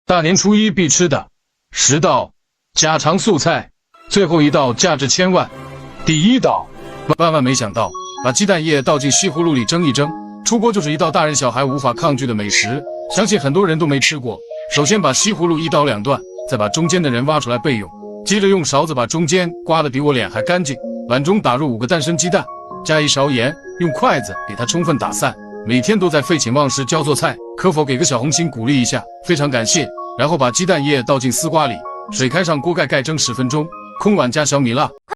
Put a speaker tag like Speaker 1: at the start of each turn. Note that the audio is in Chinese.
Speaker 1: 大年初一必吃的10道家常素菜，最后一道价值千万。第一道，万万没想到，把鸡蛋液倒进西葫芦里蒸一蒸，出锅就是一道大人小孩无法抗拒的美食，相信很多人都没吃过。首先把西葫芦一刀两断，再把中间的人挖出来备用，接着用勺子把中间刮得比我脸还干净。碗中打入5个单身鸡蛋，加1勺盐，用筷子给它充分打散。每天都在废寝忘食教做菜，可否给个小红心鼓励一下？非常感谢。然后把鸡蛋液倒进丝瓜里，水开上锅盖蒸10分钟，空碗加小米辣。